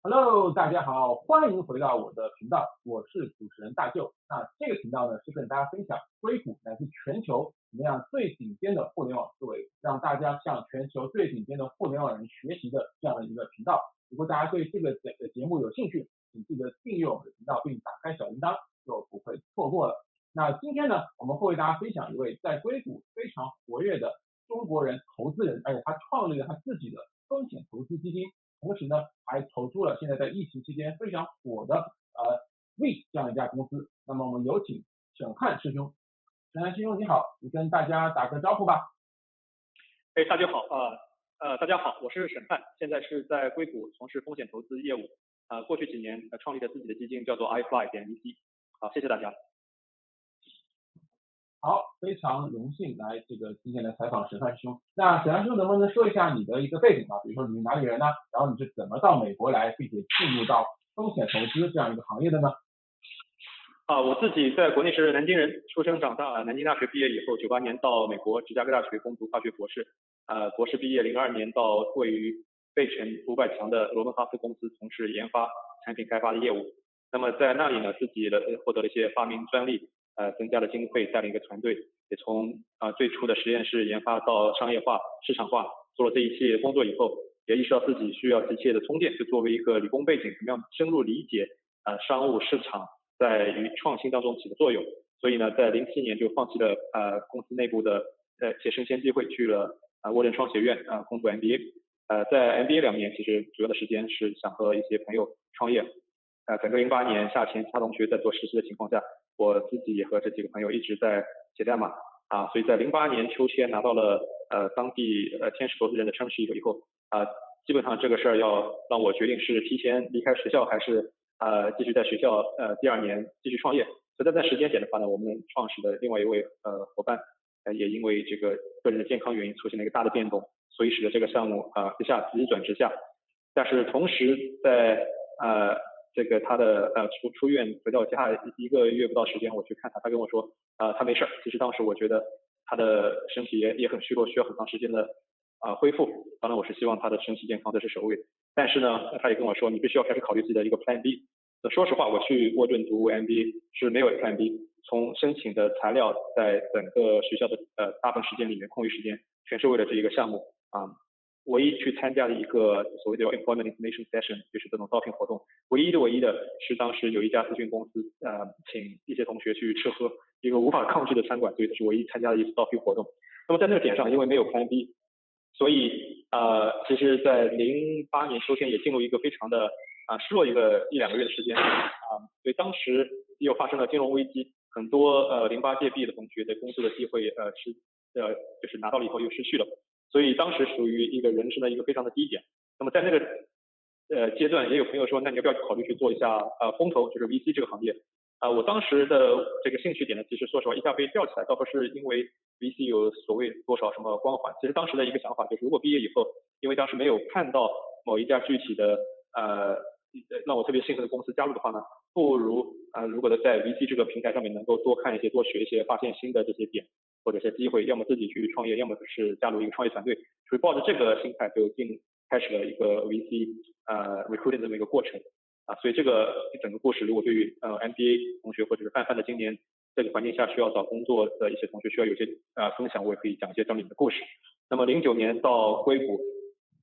Hello，大家好，欢迎回到我的频道，我是主持人大舅。那这个频道呢是跟大家分享硅谷乃至全球怎么样最顶尖的互联网思维，让大家向全球最顶尖的互联网人学习的这样的一个频道。如果大家对这个节目有兴趣，请记得订阅我们的频道，并打开小铃铛，就不会错过了。那今天呢，我们会为大家分享一位在硅谷非常活跃的中国人投资人，而且他创立了他自己的风险投资基金。同时呢，还投出了现在在疫情期间非常火的V 这样一家公司。那么我们有请沈汉师兄。沈汉师兄你好，你跟大家打个招呼吧。大家好大家好，我是沈汉，现在是在硅谷从事风险投资业务。过去几年创立了自己的基金，叫做 iFly.vc。好，谢谢大家。好，非常荣幸来今天来采访沈汉师兄。那沈汉师兄能不能说一下你的一个背景啊？比如说你是哪里人呢？然后你是怎么到美国来，并且进入到风险投资这样一个行业的呢？我自己在国内是南京人，出生长大，南京大学毕业以后，98年到美国芝加哥大学攻读化学博士。博士毕业02年到位于费城500强的罗文哈斯公司从事研发、产品开发的业务。那么在那里呢，自己获得了一些发明专利，增加了经费，带领一个团队，也从最初的实验室研发到商业化、市场化，做了这一切工作以后，也意识到自己需要急切的充电，就作为一个理工背景，怎么样深入理解商务市场在于创新当中起的作用。所以呢，在07年就放弃了公司内部的一些升迁机会，去了沃顿商学院攻读 MBA。在 MBA 2年，其实主要的时间是想和一些朋友创业。整个08年夏天，其他同学在做实习的情况下，我自己也和这几个朋友一直在写代码所以在08年秋天拿到了当地天使投资人的 term sheet 以后基本上这个事儿要让我决定是提前离开学校，还是继续在学校第2年继续创业。所以在时间点的话呢，我们创始的另外一位伙伴也因为这个个人的健康原因出现了一个大的变动，所以使得这个项目一下急转直下。但是同时在这个他的出院回到家1个月不到时间，我去看他，他跟我说他没事。其实当时我觉得他的身体也很虚弱，需要很长时间的恢复。当然我是希望他的身体健康这是首位。但是呢，他也跟我说你必须要开始考虑自己的一个 Plan B。说实话，我去沃顿读 MBA 是没有 Plan B， 从申请的材料在整个学校的大部分时间里面空余时间全是为了这一个项目唯一去参加的一个所谓的 employment information session， 就是这种招聘活动，唯一的是当时有一家咨询公司请一些同学去吃喝，一个无法抗拒的餐馆，所以这是唯一参加的一次招聘活动。那么在那个点上，因为没有 Plan B， 所以其实在08年秋天也进入一个非常的失落1-2个月的时间所以当时又发生了金融危机，很多08届毕业的同学的工作的机会就是拿到了以后又失去了。所以当时属于一个人生的一个非常的低点。那么在那个阶段，也有朋友说，那你要不要考虑去做一下风投，就是 VC 这个行业我当时的这个兴趣点呢，其实说实话一下被吊起来，倒不是因为 VC 有所谓多少什么光环，其实当时的一个想法就是，如果毕业以后，因为当时没有看到某一家具体的让我特别兴奋的公司加入的话呢，不如如果在 VC 这个平台上面能够多看一些、多学一些，发现新的这些点或者是机会，要么自己去创业，要么是加入一个创业团队。所以抱着这个心态就开始了一个 VC recruiting 这么一个过程所以这个整个故事，如果对于MBA 同学或者是泛泛的今年这个环境下需要找工作的一些同学需要有些分享，我也可以讲一些里面的故事。那么09年到硅谷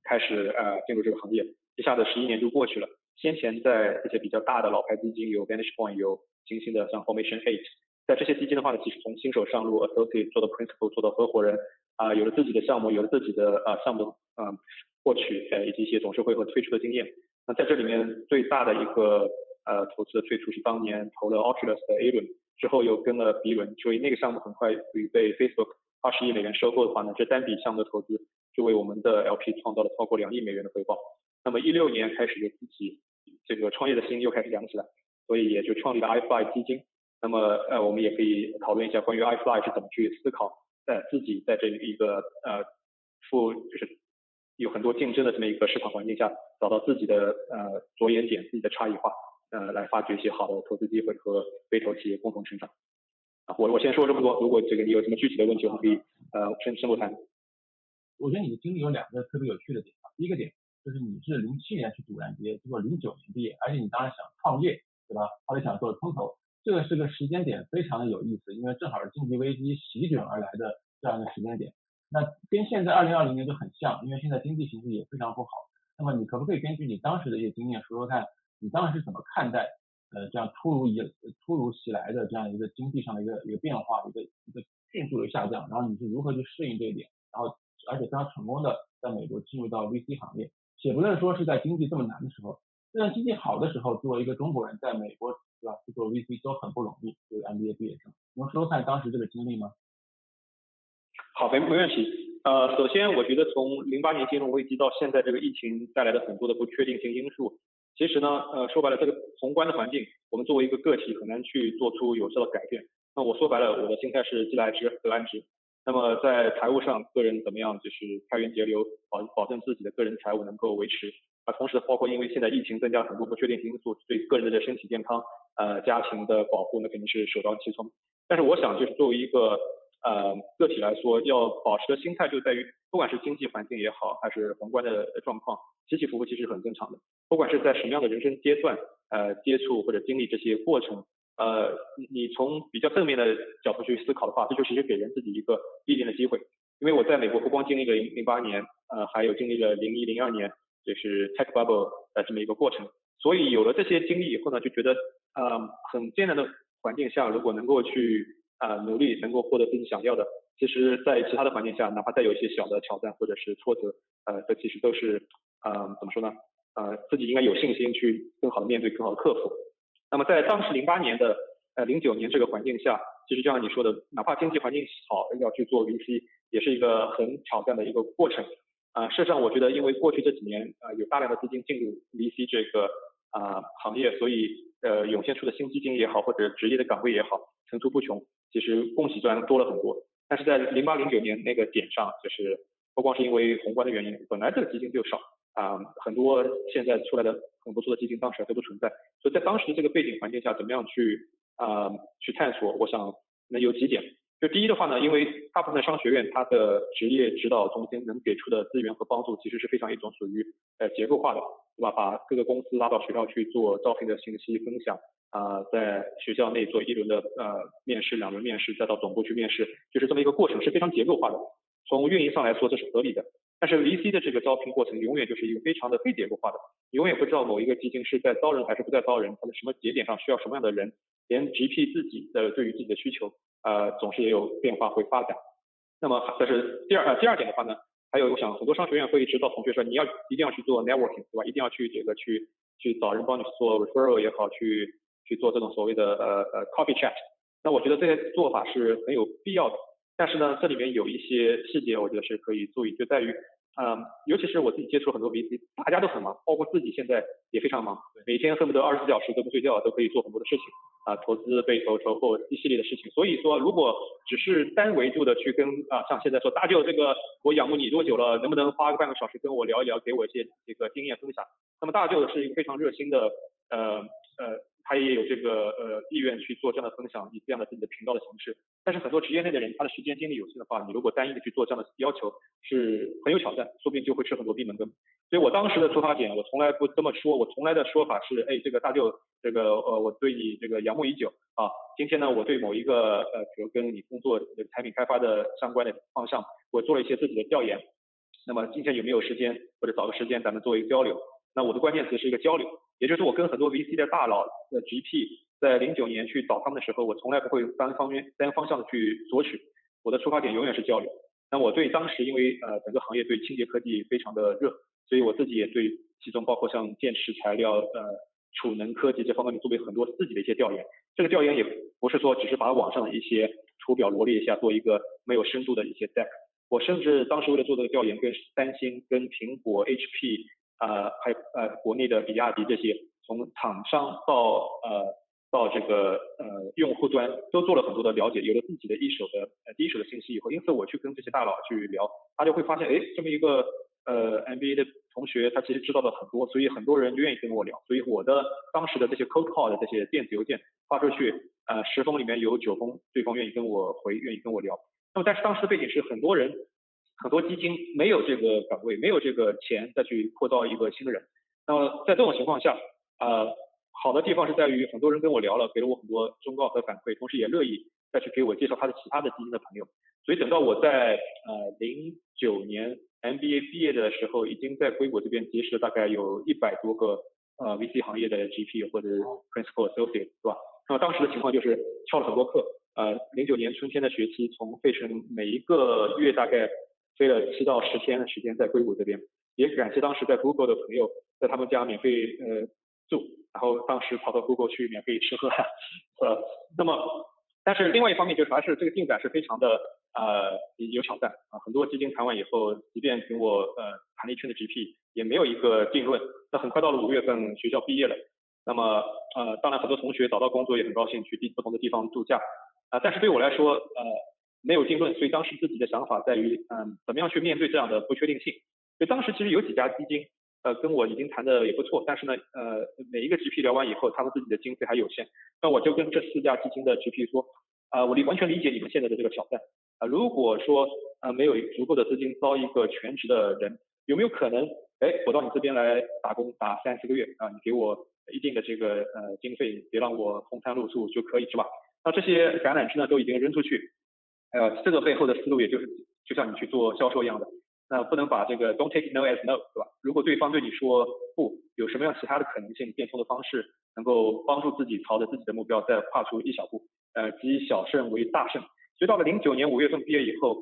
开始进入这个行业，一下子11年就过去了。先前在一些比较大的老牌基金，有 Vantage Point， 有新兴的像 Formation 8，在这些基金的话呢，其实从新手上路 associate 做到 principal， 做到合伙人有了自己的项目，有了自己的项目获取以及一些董事会和退出的经验。那在这里面最大的一个投资的退出是当年投了 Oculus 的 A 轮，之后又跟了 B 轮，所以那个项目很快被 Facebook 20亿美元收购的话呢，这单笔项目的投资就为我们的 LP 创造了超过2亿美元的回报。那么16年开始就自己这个创业的心又开始扬起来，所以也就创立了 iFly 基金。那么我们也可以讨论一下关于 iFly 是怎么去思考自己在这一个就是有很多竞争的这么一个市场环境下，找到自己的着眼点、自己的差异化来发掘一些好的投资机会和被投企业共同成长我先说这么多，如果这个你有什么具体的问题，我们可以深入谈。我觉得你的经历有2个特别有趣的点第一个点就是你是07年去读 MBA，结果09年毕业，而且你当时想创业，对吧？后来想做空头，这个是个时间点非常的有意思，因为正好是经济危机席卷而来的这样一个时间点。那跟现在2020年就很像，因为现在经济形势也非常不好。那么你可不可以根据你当时的一些经验说说看，你当时是怎么看待这样突如其来的这样一个经济上的一个变化，一个迅速的下降，然后你是如何去适应这一点，然后而且非常成功的在美国进入到 VC 行业，且不论说是在经济这么难的时候，就算经济好的时候，作为一个中国人在美国对吧去做 VC 都很不容易，作为 MBA 毕业生，能说说看当时这个经历吗？好，没问题。首先我觉得从08年金融危机到现在这个疫情带来的很多的不确定性因素，其实呢，说白了，这个宏观的环境，我们作为一个个体很难去做出有效的改变。那我说白了，我的心态是既来之则安之。那么在财务上，个人怎么样就是开源节流，保证自己的个人财务能够维持。同时包括因为现在疫情增加很多不确定性因素，对个人的身体健康、家庭的保护，那肯定是首当其冲。但是我想就是作为一个个体来说，要保持的心态就在于，不管是经济环境也好，还是宏观的状况，起起伏伏其实很正常的。不管是在什么样的人生阶段，接触或者经历这些过程，你从比较正面的角度去思考的话，这就其实给人自己一个历练的机会。因为我在美国不光经历了08年，还有经历了01、02年，就是 tech bubble 这么一个过程。所以有了这些经历以后呢，就觉得很艰难的环境下，如果能够去努力能够获得自己想要的，其实在其他的环境下，哪怕再有一些小的挑战或者是挫折，这其实都是怎么说呢？自己应该有信心去更好的面对、更好的克服。那么在当时08年的09年这个环境下，其实就像你说的，哪怕经济环境好，要去做 VC 也是一个很挑战的一个过程。事实上我觉得因为过去这几年有大量的资金进入 VC 这个行业，所以涌现出的新基金也好，或者职业的岗位也好，层出不穷，其实供给端多了很多。但是在08、09年那个点上，就是不光是因为宏观的原因，本来这个基金就少很多现在出来的很不错的基金当时都不存在，所以在当时的这个背景环境下，怎么样去探索，我想能有几点。就第一的话呢，因为大部分的商学院它的职业指导中心能给出的资源和帮助，其实是非常一种属于结构化的，对吧？把各个公司拉到学校去做招聘的信息分享，在学校内做一轮的面试、2轮面试，再到总部去面试，就是这么一个过程是非常结构化的。从运营上来说，这是合理的。但是 VC 的这个招聘过程永远就是一个非常的非结构化的，你永远不知道某一个基金是在招人还是不在招人，它的什么节点上需要什么样的人，连 GP 自己的对于自己的需求，总是也有变化会发展。那么这是第二点的话呢，还有我想很多商学院会指导同学说，你一定要去做 networking， 对吧？一定要去去找人帮你做 referral 也好，去做这种所谓的coffee chat。那我觉得这些做法是很有必要的。但是呢，这里面有一些细节，我觉得是可以注意，就在于，尤其是我自己接触很多 VC，大家都很忙，包括自己现在也非常忙，每天恨不得24小时都不睡觉，都可以做很多的事情，投资、被投、筹后一系列的事情。所以说，如果只是单维度的去跟像现在说大舅这个我仰慕你多久了，能不能花个半个小时跟我聊一聊，给我一些这个经验分享？那么大舅是一个非常热心的，他也有这个意愿去做这样的分享，以这样的自己的频道的形式。但是很多职业内的人，他的时间精力有限的话，你如果单一的去做这样的要求，是很有挑战，说不定就会吃很多闭门羹。所以我当时的出发点，我从来不这么说，我从来的说法是，哎，这个大舅，这个我对你这个仰慕已久啊。今天呢，我对某一个比如跟你工作产品开发的相关的方向，我做了一些自己的调研。那么今天有没有时间，或者找个时间咱们做一个交流？那我的关键词是一个交流，也就是我跟很多 VC 的大佬的 GP 在09年去找他们的时候，我从来不会单方向的去索取，我的出发点永远是交流。那我对当时因为整个行业对清洁科技非常的热，所以我自己也对其中包括像电池材料、储能科技这方面做了很多自己的一些调研。这个调研也不是说只是把网上的一些图表罗列一下，做一个没有深度的一些 deck。我甚至当时为了做这个调研，跟三星、跟苹果、HP 还有国内的比亚迪这些，从厂商到这个用户端都做了很多的了解，有了自己的第一手的信息以后，因此我去跟这些大佬去聊，他就会发现，哎，这么一个MBA 的同学，他其实知道的很多，所以很多人愿意跟我聊，所以我的当时的这些 cold call 的这些电子邮件发出去，10封里面有9封对方愿意跟我聊。那么但是当时的背景是很多人很多基金没有这个岗位，没有这个钱再去扩招一个新的人。那么在这种情况下，好的地方是在于很多人跟我聊了，给了我很多忠告和反馈，同时也乐意再去给我介绍他的其他的基金的朋友。所以等到我在09年 MBA 毕业的时候，已经在硅谷这边结识了大概有100多个VC 行业的 GP 或者 Principal Associate， 是吧？那么当时的情况就是翘了很多课。09年春天的学期，从费城每一个月大概飞了7到10天的时间在硅谷这边，也感谢当时在 Google 的朋友在他们家免费住，然后当时跑到 Google 去免费吃喝。那么但是另外一方面就是还是这个进展是非常的有挑战啊，很多基金谈完以后，即便跟我谈了一圈的 GP， 也没有一个定论。那很快到了5月份，学校毕业了，那么当然很多同学找到工作也很高兴去不同的地方度假但是对我来说没有定论，所以当时自己的想法在于怎么样去面对这样的不确定性。所以当时其实有几家基金跟我已经谈的也不错，但是呢每一个 GP 聊完以后，他们自己的经费还有限，那我就跟这4家基金的 GP 说我完全理解你们现在的这个挑战如果说没有足够的资金招一个全职的人，有没有可能我到你这边来打工打3-4个月你给我一定的这个经费，别让我风餐露宿就可以，是吧？那这些橄榄枝呢都已经扔出去，这个背后的思路也就是就像你去做销售一样的，那不能把这个 don't take no as no， 对吧？如果对方对你说不，有什么样其他的可能性、变通的方式，能够帮助自己朝着自己的目标再跨出一小步，积小胜为大胜。所以到了09年5月份毕业以后，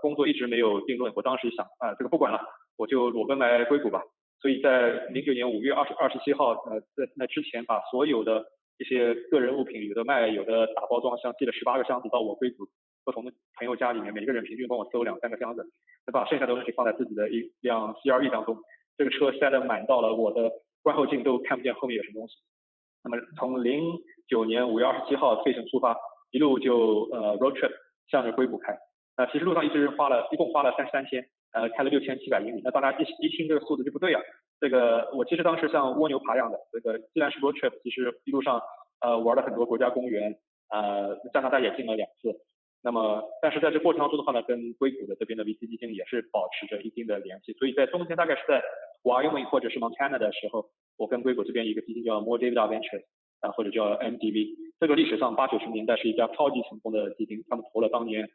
工作一直没有定论。我当时想这个不管了，我就裸奔来硅谷吧。所以在09年5月27号，在那之前把所有的一些个人物品，有的卖，有的打包装箱，寄了18个箱子到我硅谷不同的朋友家里面，每个人平均帮我收2-3个箱子，再把剩下的东西放在自己的一辆 CRV 当中。这个车塞得满到了我的观后镜都看不见后面有什么东西。那么从09年5月27号费城出发，一路就road trip 向着硅谷开。其实路上一共花了33天，开了6700英里。那大家一听这个数字就不对啊。这个我其实当时像蜗牛爬一样的，这个既然是 road trip， 其实一路上玩了很多国家公园，加拿大也进了2次。那么但是在这过程当中的话呢，跟硅谷的这边的 VC 基金也是保持着一定的联系。所以在中间大概是在 Wyoming 或者是 Montana 的时候，我跟硅谷这边一个基金叫 More David Ventures或者叫 MDV， 这个历史上80-90年代是一家超级成功的基金，他们投了当年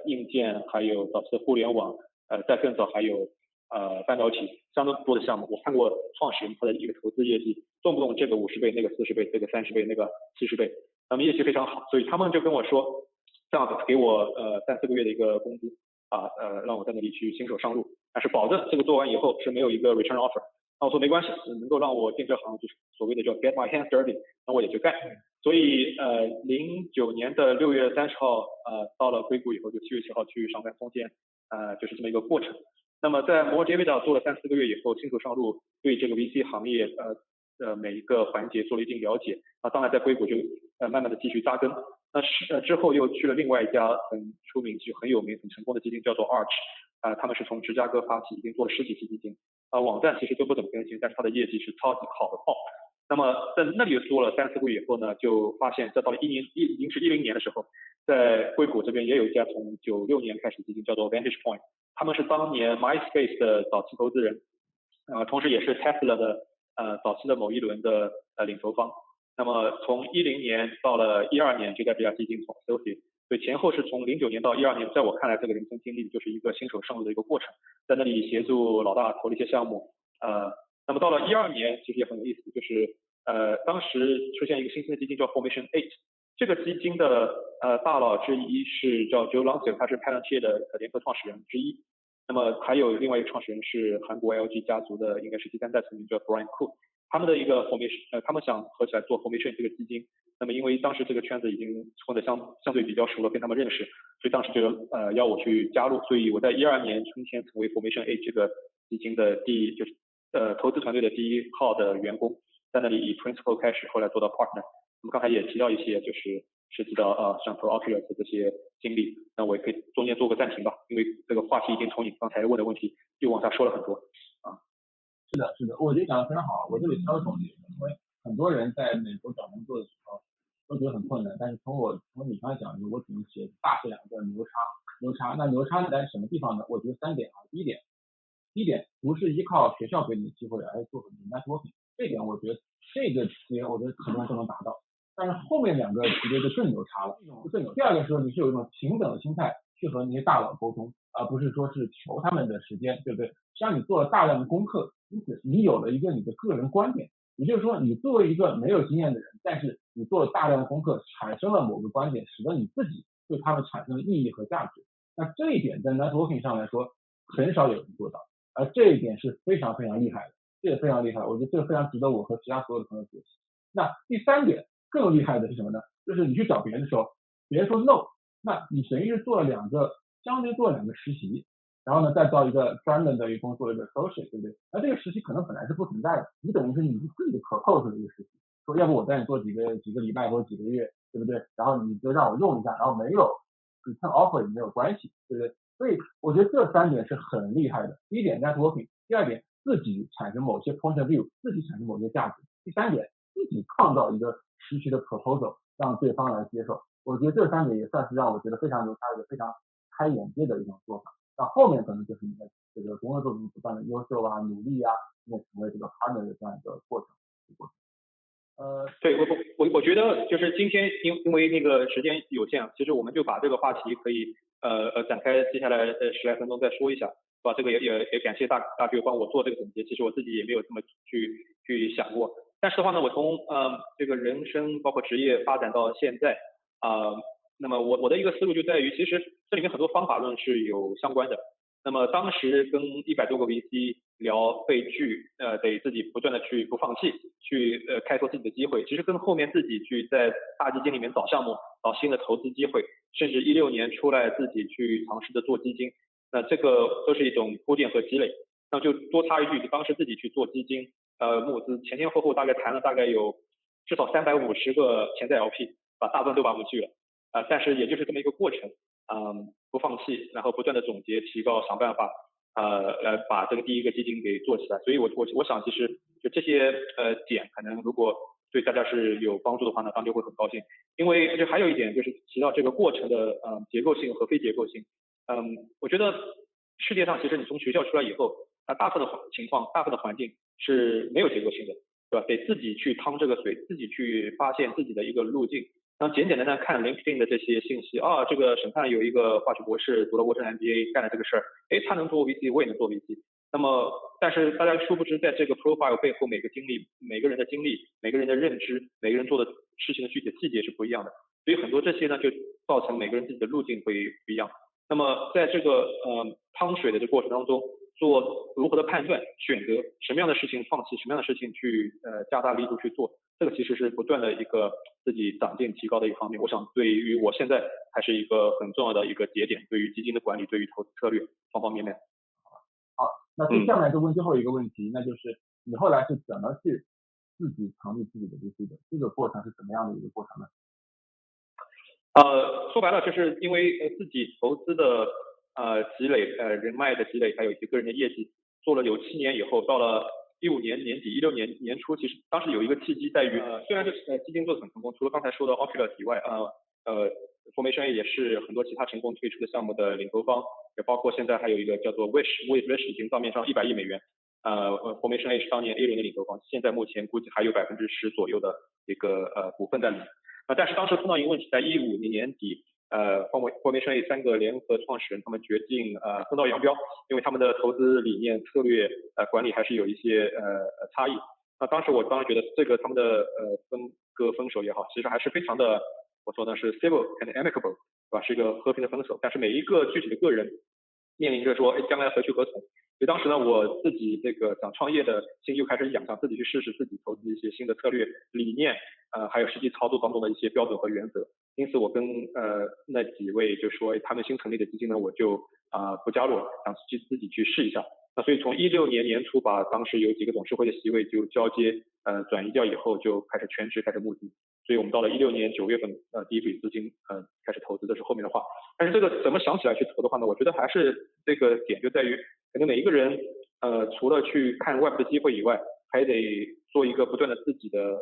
硬件，还有早期的互联网，在更早还有半导体相当多的项目。我看过创始人他的一个投资业绩，动不动这个50倍，那个40倍，这个30倍，那个70倍，那么业绩非常好。所以他们就跟我说，这样子给我3-4个月的一个工资让我在那里去新手上路，但是保证这个做完以后是没有一个 return offer。那我说没关系，能够让我进这行就是所谓的叫 get my hands dirty， 那我也就干。所以09年的6月30号到了硅谷以后，就7月7号去上班，中间就是这么一个过程。那么在摩尔杰维达做了3-4个月以后，新手上路，对这个 VC 行业每一个环节做了一定了解。当然在硅谷就慢慢的继续扎根。那之后又去了另外一家很出名、就很有名、很成功的基金，叫做 Arch，他们是从芝加哥发起，已经做了10几期基金，网站其实都不怎么更新，但是它的业绩是超级好的爆。那么在那里做了3-4个月以后呢，就发现在到了已经是10年的时候，在硅谷这边也有一家从96年开始的基金叫做 Vantage Point， 他们是当年 MySpace 的早期投资人，同时也是 Tesla 的早期的某一轮的领头方。那么从10年到了12年就在这家基金从 associate， 所以前后是从09年到12年，在我看来这个人生经历就是一个新手上路的一个过程，在那里协助老大投了一些项目。那么到了12年其实也很有意思，就是当时出现一个新兴的基金叫 Formation 8， 这个基金的大佬之一是叫 Joe Lansdale， 他是 Palantir 的联合创始人之一。那么还有另外一个创始人是韩国 LG 家族的，应该是第3代成员，叫 Brian Cook。他们的一个 formation， 他们想合起来做 formation 这个基金。那么因为当时这个圈子已经混得相对比较熟了，跟他们认识，所以当时就要我去加入。所以我在12年春天成为 Formation A 这个基金的就是投资团队的第1号的员工，在那里以 principal 开始，后来做到 partner。我们刚才也提到一些就是涉及到像 Pro Oculus 的这些经历，那我也可以中间做个暂停吧，因为这个话题已经从你刚才问的问题又往下说了很多是的，是的，我觉得讲得非常好。我这里挑个总结，因为很多人在美国找工作的时候都觉得很困难，但是从你刚才讲的，我只能大写2个字牛叉。牛叉。那牛叉在什么地方呢？我觉得3点啊。第一点不是依靠学校给你的机会，而是做很多 networking，这点我觉得这个级别我觉得很多人都能达到。但是后面2个级别就更牛叉了，第二个时候你是有一种平等的心态去和那些大佬沟通，而不是说是求他们的时间，对不对？实际上你做了大量的功课，因此你有了一个你的个人观点，也就是说你作为一个没有经验的人，但是你做了大量的功课，产生了某个观点，使得你自己对他们产生了意义和价值。那这一点在 networking 上来说很少有人做到，而这一点是非常非常厉害的，这也非常厉害，我觉得这个非常值得我和其他所有的朋友学习。那第3点更厉害的是什么呢？就是你去找别人的时候，别人说 no， 那你等于是做了相当于做了2个实习，然后呢再到一个专门的一个工作一个 associate， 对不对？那这个实习可能本来是不存在的，你等于是你自己 propose 的一个实习，说要不我带你做几个礼拜或者几个月，对不对？然后你就让我用一下，然后没有 return offer 也没有关系，对不对？所以我觉得这3点是很厉害的。第一点 networking， 第二点自己产生某些 point of view， 自己产生某些价值，第3点自己创造一个实习的 proposal， 让对方来接受。我觉得这3点也算是让我觉得非常牛叉的、非常开眼界的一种做法。那后面可能就是你的这个工作中不断的优秀啊、努力啊，你也成为这个 partner 的这样一个过程。对，我觉得就是今天因为那个时间有限，其实我们就把这个话题可以展开接下来10来分钟再说一下，是吧？这个也感谢大舅帮我做这个总结，其实我自己也没有这么去想过。但是的话呢，我从这个人生包括职业发展到现在那么我的一个思路就在于，其实这里面很多方法论是有相关的。那么当时跟100多个 VC 聊被拒，得自己不断的去不放弃，去开拓自己的机会，其实跟后面自己去在大基金里面找项目，找新的投资机会，甚至16年出来自己去尝试着做基金，那这个都是一种铺垫和积累。那就多插一句，当时自己去做基金，募资前前后后大概谈了大概有至少350个潜在 LP， 大部分都把我们拒了，但是也就是这么一个过程。不放弃，然后不断的总结、提高，想办法，来把这个第一个基金给做起来。所以我想，其实就这些点，可能如果对大家是有帮助的话呢，当然就会很高兴。因为就还有一点就是提到这个过程的结构性和非结构性。我觉得世界上其实你从学校出来以后，大部分的情况、大部分的环境是没有结构性的，对吧？得自己去趟这个水，自己去发现自己的一个路径。然后简简单单看 LinkedIn 的这些信息这个审判有一个化学博士读了沃顿 MBA 干了这个事儿，他能做 VC， 我也能做 VC。那么，但是大家殊不知，在这个 profile 背后，每个人的经历、每个人的认知、每个人做的事情的具体细节是不一样的。所以很多这些呢，就造成每个人自己的路径会不一样。那么在这个趟水的这个过程当中，做如何的判断、选择什么样的事情放弃，什么样的事情去加大力度去做，这个其实是不断的一个自己长进提高的一个方面。我想对于我现在还是一个很重要的一个节点，对于基金的管理，对于投资策略方方面面。好，那接下来就问最后一个问题，那就是你后来是怎么去自己成立自己的 VC 的？这个过程是怎么样的一个过程呢？说白了，就是因为自己投资的积累，人脉的积累，还有一些个人的业绩，做了有7年以后，到了15年年底、16年年初，其实当时有一个契机在于，虽然这基金做得很成功，除了刚才说的 Oculus 以外，Formation A 也是很多其他成功推出的项目的领头方，也包括现在还有一个叫做 Wish 已经账面上100亿美元。Formation A 是当年 A 轮的领头方，现在目前估计还有10%左右的一个股份在里面。但是当时碰到一个问题，在15年年底，Formation A 3个联合创始人他们决定分道扬镳，因为他们的投资理念、策略、管理还是有一些差异。那当时我当然觉得这个他们的分手也好，其实还是非常的，我说的是 civil and amicable， 是吧？是一个和平的分手。但是每一个具体的个人面临着说，将来何去何从？所以当时呢，我自己这个想创业的心又开始痒，想自己去试试自己投资一些新的策略、理念，还有实际操作当中的一些标准和原则。因此，我跟那几位就说，他们新成立的基金呢，我就不加入了，想自己去试一下。那所以从16年年初把当时有几个董事会的席位就交接转移掉以后，就开始全职开始募资。所以我们到了16年9月份第一笔资金开始投资，这是后面的话。但是这个怎么想起来去投的话呢？我觉得还是这个点就在于，可能每一个人除了去看外部的机会以外，还得做一个不断的自己的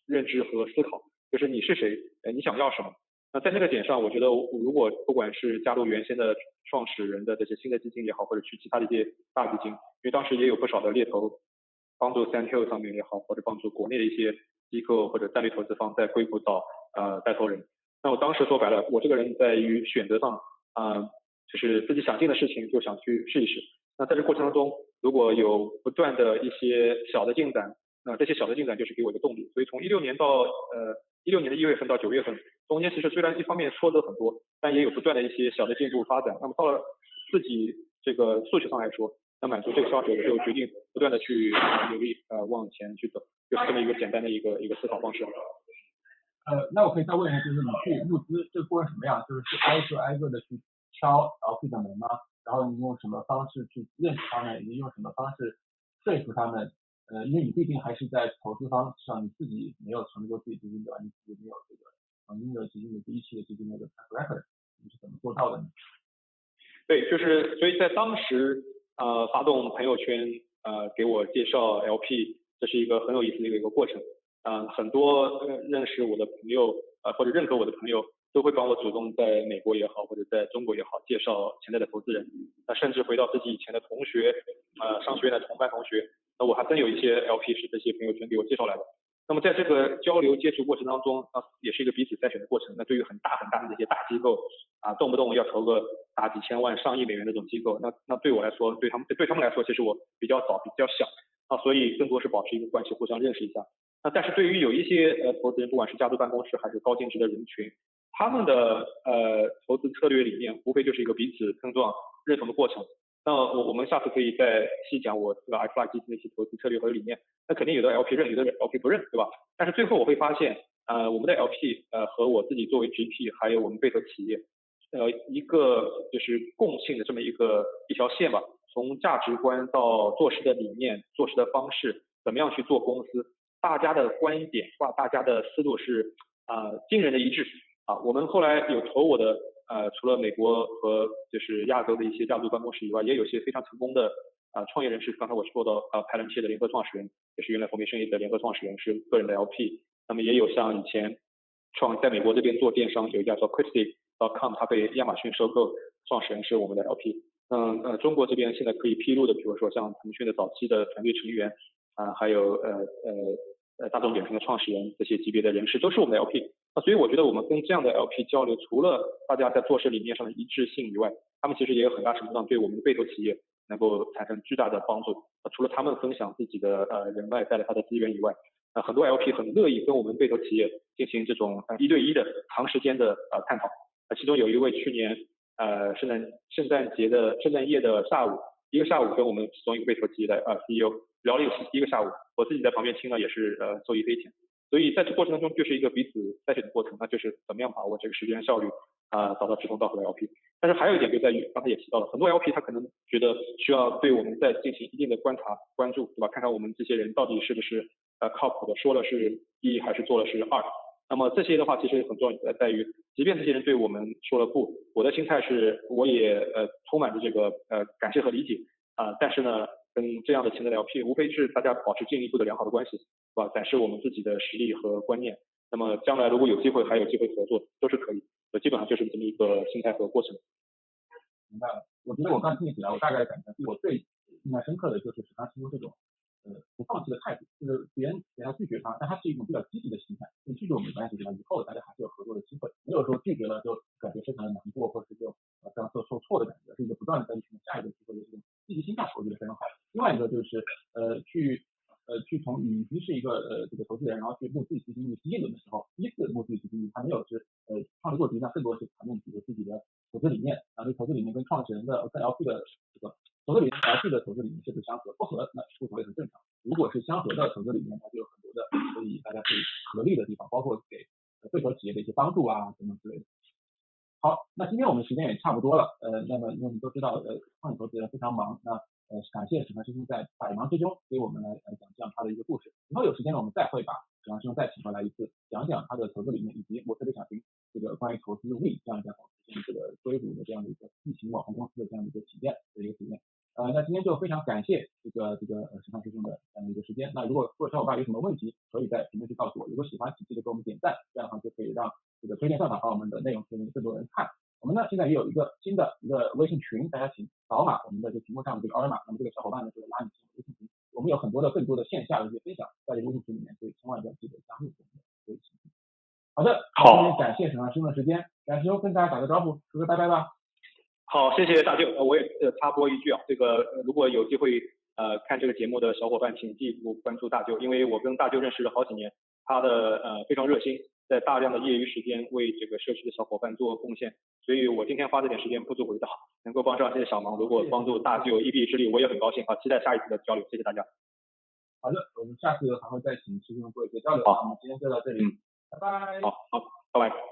认知和思考，就是你是谁，你想要什么，那在这个点上，我觉得我如果不管是加入原先的创始人的这些新的基金也好，或者去其他的一些大基金，因为当时也有不少的猎头帮助 Sandhill 上面也好，或者帮助国内的一些机构或者战略投资方在硅谷找带头人。那我当时说白了，我这个人在于选择上就是自己想进的事情就想去试一试。那在这过程当中，如果有不断的一些小的进展，那这些小的进展就是给我一个动力。所以从16年的1月份到9月份，中间其实虽然一方面挫折很多，但也有不断的一些小的进步发展。那么到了自己这个诉求上来说，那满足这个需求，我就决定不断的去努力往前去走，就是这么一个简单的一个思考方式。那我可以再问一下，就是你去募资这个过程什么样？就是挨个的去敲LP 的门吗？然后你用什么方式去认识他们，你用什么方式说服他们？因为你毕竟还是在投资方上，你自己没有成立过自己基金对吧？你自己没有这个曾经的基金的第一期的基金的 track record， 你是怎么做到的呢？对，就是所以在当时发动朋友圈给我介绍 LP， 这是一个很有意思的一个过程。很多认识我的朋友或者认可我的朋友都会帮我主动在美国也好或者在中国也好介绍潜在的投资人。那甚至回到自己以前的同学商学院的同班同学，那我还真有一些 LP 是这些朋友圈给我介绍来的。那么在这个交流接触过程当中，也是一个彼此筛选的过程。那对于很大的这些大机构动不动要投个大几千万、上亿美元的这种机构，那对我来说，对他们来说，其实我比较早、比较小所以更多是保持一个关系，互相认识一下。但是对于有一些投资人，不管是家族办公室还是高净值的人群，他们的投资策略理念，无非就是一个彼此碰撞、认同的过程。那我们下次可以再细讲我这个 iFly 基金的一些投资策略和理念。那肯定有的 LP 认，有的 LP 不认，对吧？但是最后我会发现，我们的 LP 和我自己作为 GP， 还有我们贝壳企业，一个就是共性的这么一条线吧。从价值观到做事的理念、做事的方式，怎么样去做公司，大家的观点大家的思路是惊人的一致我们后来有投我的除了美国和就是亚洲的一些家族办公室以外，也有些非常成功的创业人士。刚才我说到Palantir 的联合创始人，也是原来Formation A 的联合创始人，是个人的 LP。那么也有像以前在美国这边做电商，有一家叫 Christie.com， 它被亚马逊收购，创始人是我们的 LP。中国这边现在可以披露的，比如说像腾讯的早期的团队成员还有大众点评的创始人这些级别的人士都是我们的 LP。所以我觉得我们跟这样的 LP 交流，除了大家在做事理念上的一致性以外，他们其实也有很大程度上对我们的被投企业能够产生巨大的帮助。除了他们分享自己的人脉带来他的资源以外，很多 LP 很乐意跟我们被投企业进行这种1对1的长时间的探讨。其中有一位去年圣诞夜的一个下午跟我们其中一个被投企业的CEO 聊了一个下午，我自己在旁边听了也是受益匪浅。所以在这过程当中就是一个彼此筛选的过程，那就是怎么样把握这个时间效率找到志同道合的 LP。但是还有一点就在于刚才也提到了，很多 LP 他可能觉得需要对我们再进行一定的观察关注，对吧？看看我们这些人到底是不是靠谱的，说了是1还是做了是2。那么这些的话其实很重要在于，即便这些人对我们说了不，我的心态是我也充满着这个感谢和理解但是呢跟这样的潜在的 LP 无非是大家保持进一步的良好的关系，是吧？展示我们自己的实力和观念。那么将来如果有机会还有机会合作都是可以，基本上就是这么一个心态和过程。明白了。我觉得我刚听起来，我大概感觉对我最印象深刻的就是史刚提出这种不放弃的态度，就是别人要拒绝他，但他是一种比较积极的心态。你拒绝我没关系，对吧？以后大家还是有合作的机会，没有说拒绝了就感觉非常的难过，或者是就这样受挫的感觉，是一个不断的在寻找下一个机会的这种积极心态，我觉得非常好。另外一个就是去从你已经是一个这个投资人，然后去募自己基金第一轮的时候，第一次募自己基金，他没有是创立过基金，更多是谈论自己的投资理念，然后投资理念跟创始人的跟 LP 的这个投资理念 LP 的投资理念是不是相合？不合那不合也很正常。如果是相合的投资理念，它就有很多的大家可以合力的地方，包括给对手企业的一些帮助等等之类的。好，那今天我们时间也差不多了，那么因为我们都知道创业投资人非常忙，那感谢史航师兄在百忙之中给我们来讲这样他的一个故事。以后有时间呢，我们再会把史航师兄再请回来一次，讲讲他的投资理念，以及我特别想听这个关于投资入 V 这样一家实现这个硅谷的这样的一个疫情网红公司的这样的一个体验。那今天就非常感谢这个史航师兄的这样的一个时间。那如果小伙伴有什么问题，可以在评论区告诉我。如果喜欢，记得给我们点赞，这样的话就可以让这个推荐算法把我们的内容推荐给更多人看。我们呢现在也有一个新的一个微信群，大家请扫码我们的这屏幕上的这个二维码，那么这个小伙伴呢就会拉你进入微信群。我们有很多的更多的线下的一些分享在这个微信群里面，所以千万要记得加入我们的微信群。好的，今天感谢沈老师的时间，冉师兄跟大家打个招呼，说个拜拜吧。好，谢谢大舅，我也插播一句啊，这个如果有机会看这个节目的小伙伴，请记住关注大舅，因为我跟大舅认识了好几年，他的非常热心，在大量的业余时间为这个社区的小伙伴做贡献，所以我今天花这点时间不足回报，能够帮上这些小忙，如果帮助大舅一臂之力，我也很高兴，好，期待下一次的交流，谢谢大家。好的，我们下次还会再请师兄做一些交流。好，我们今天就到这里，拜拜。好，拜拜。